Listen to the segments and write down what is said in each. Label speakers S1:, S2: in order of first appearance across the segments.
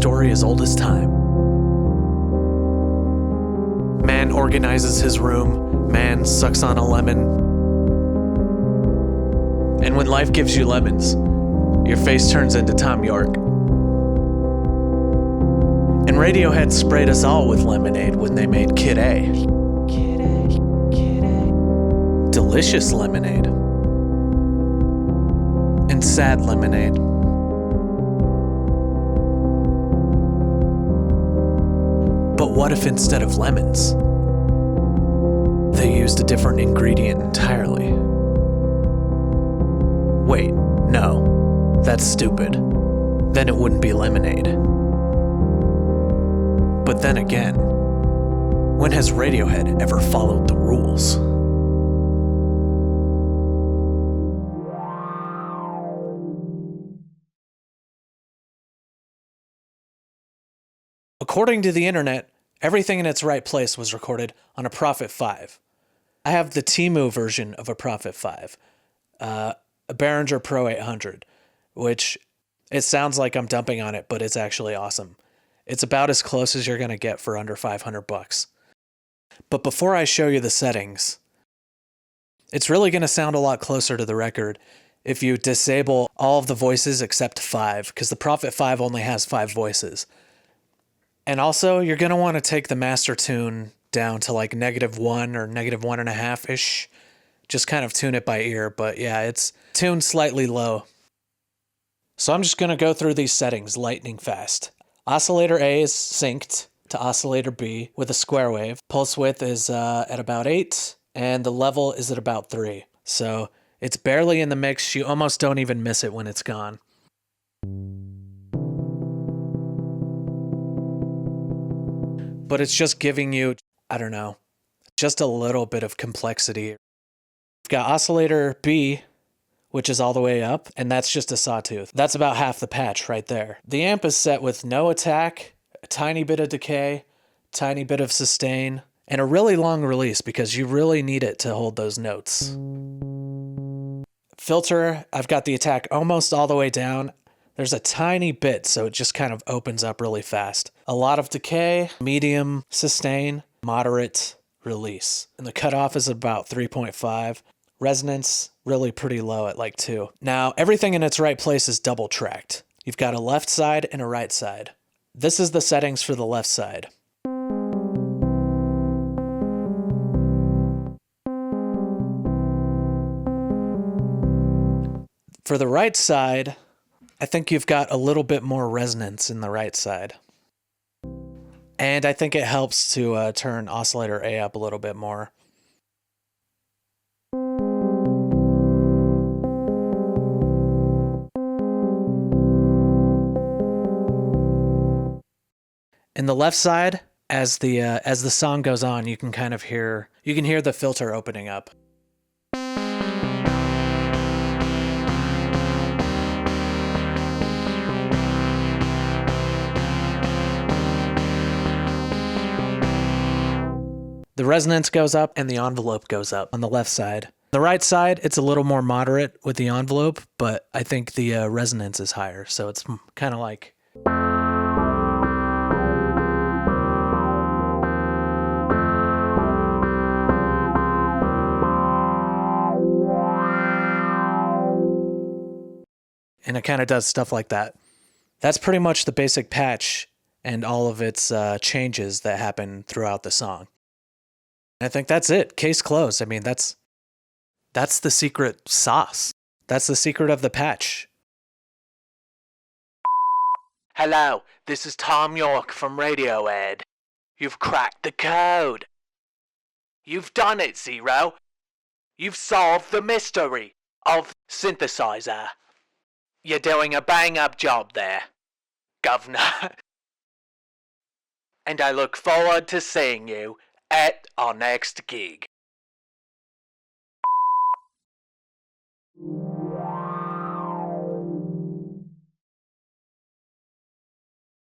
S1: story as old as time. Man organizes his room, man sucks on a lemon. And when life gives you lemons, your face turns into Tom York. And Radiohead sprayed us all with lemonade when they made Kid A. Delicious lemonade. And sad lemonade. But what if instead of lemons, they used a different ingredient entirely? Wait, no, that's stupid. Then it wouldn't be lemonade. But then again, when has Radiohead ever followed the rules? According to the internet, everything in its right place was recorded on a Prophet 5. I have the Temu version of a Prophet 5, a Behringer Pro-800, which it sounds like I'm dumping on it, but it's actually awesome. It's about as close as you're going to get for under $500. But before I show you the settings, it's really going to sound a lot closer to the record if you disable all of the voices except 5, because the Prophet 5 only has 5 voices. And also, you're going to want to take the master tune down to like -1 or -1.5-ish. Just kind of tune it by ear, but yeah, it's tuned slightly low. So I'm just going to go through these settings lightning fast. Oscillator A is synced to oscillator B with a square wave. Pulse width is at about 8, and the level is at about 3. So it's barely in the mix. You almost don't even miss it when it's gone. But it's just giving you, I don't know, just a little bit of complexity. We've got oscillator B, which is all the way up, and that's just a sawtooth. That's about half the patch right there. The amp is set with no attack, a tiny bit of decay, tiny bit of sustain, and a really long release because you really need it to hold those notes. Filter, I've got the attack almost all the way down. There's a tiny bit, so it just kind of opens up really fast. A lot of decay, medium sustain, moderate release. And the cutoff is about 3.5. Resonance, really pretty low at like 2. Now, everything in its right place is double tracked. You've got a left side and a right side. This is the settings for the left side. For the right side, I think you've got a little bit more resonance in the right side. And I think it helps to turn oscillator A up a little bit more. In the left side, as the song goes on, you can kind of hear the filter opening up. The resonance goes up and the envelope goes up on the left side. The right side, it's a little more moderate with the envelope, but I think the resonance is higher, so it's kind of like... And it kind of does stuff like that. That's pretty much the basic patch and all of its changes that happen throughout the song. I think that's it. Case closed. I mean, that's the secret sauce. That's the secret of the patch. Hello, this is Tom York from Radiohead. You've cracked the code. You've done it, Zero. You've solved the mystery of Synthesizer. You're doing a bang-up job there, Governor. And I look forward to seeing you at our next gig.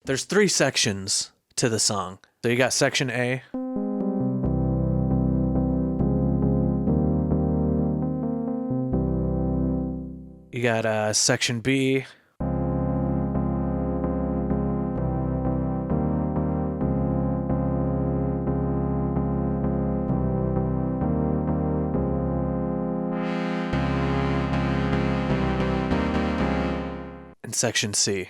S1: There's 3 sections to the song. So you got section A. You got section B. and section C.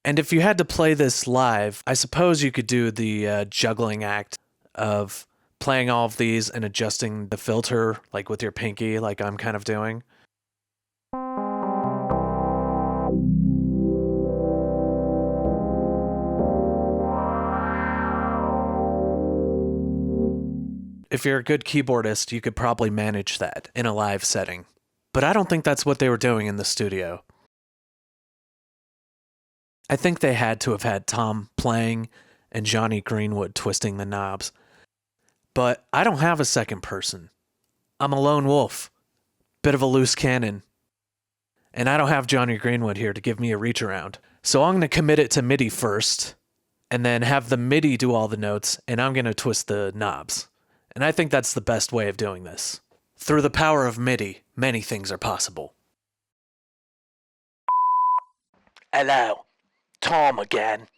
S1: And if you had to play this live, I suppose you could do the juggling act of playing all of these and adjusting the filter, like with your pinky, like I'm kind of doing. If you're a good keyboardist, you could probably manage that in a live setting. But I don't think that's what they were doing in the studio. I think they had to have had Tom playing and Johnny Greenwood twisting the knobs. But I don't have a second person. I'm a lone wolf. Bit of a loose cannon. And I don't have Johnny Greenwood here to give me a reach around. So I'm going to commit it to MIDI first, and then have the MIDI do all the notes, and I'm going to twist the knobs. And I think that's the best way of doing this. Through the power of MIDI, many things are possible. Hello, Tom again.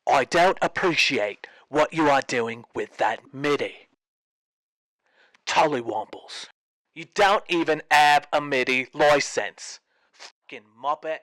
S1: I don't appreciate what you are doing with that MIDI. Tollywombles. You don't even have a MIDI license. Fucking muppet.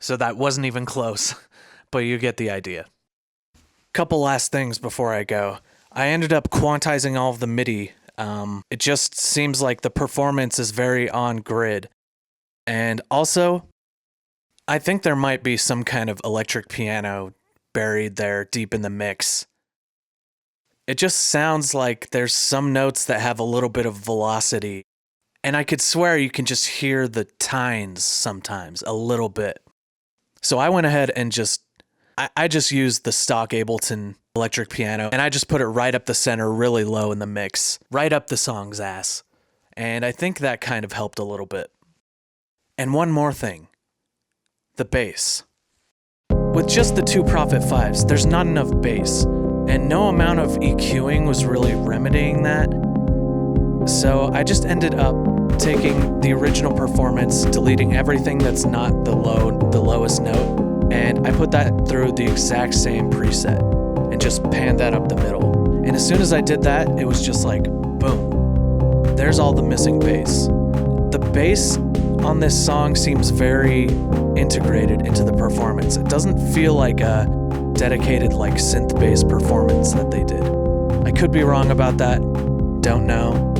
S1: So that wasn't even close, but you get the idea. Couple last things before I go. I ended up quantizing all of the MIDI. It just seems like the performance is very on grid. And also, I think there might be some kind of electric piano buried there deep in the mix. It just sounds like there's some notes that have a little bit of velocity. And I could swear you can just hear the tines sometimes, a little bit. So I went ahead and I just used the stock Ableton electric piano, and I just put it right up the center, really low in the mix, right up the song's ass. And I think that kind of helped a little bit. And one more thing. The bass. With just the two Prophet 5s, there's not enough bass, and no amount of EQing was really remedying that. So I just ended up taking the original performance, deleting everything that's not the lowest note, and I put that through the exact same preset and just panned that up the middle. And as soon as I did that, it was just like, boom, there's all the missing bass. The bass on this song seems very integrated into the performance. It doesn't feel like a dedicated like synth bass performance that they did. I could be wrong about that, don't know,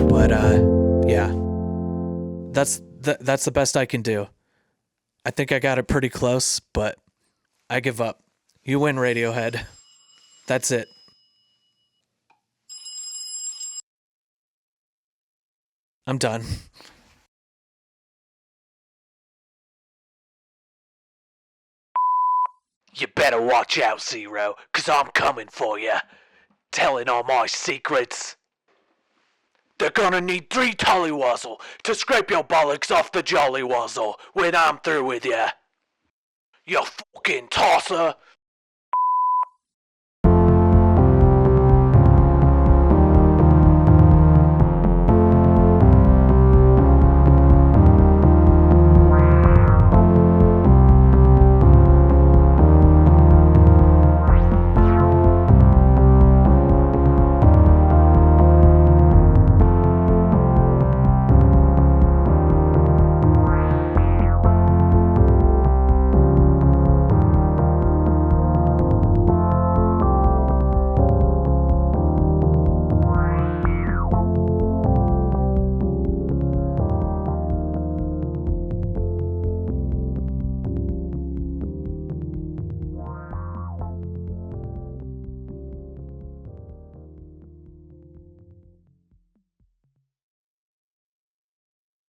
S1: but yeah, that's the best I can do. I think I got it pretty close, but I give up. You win, Radiohead. That's it. I'm done. You better watch out, Zero, 'cause I'm coming for you. Telling all my secrets. They're gonna need 3 tollywazzle to scrape your bollocks off the jolly wazzle when I'm through with ya. You fucking tosser.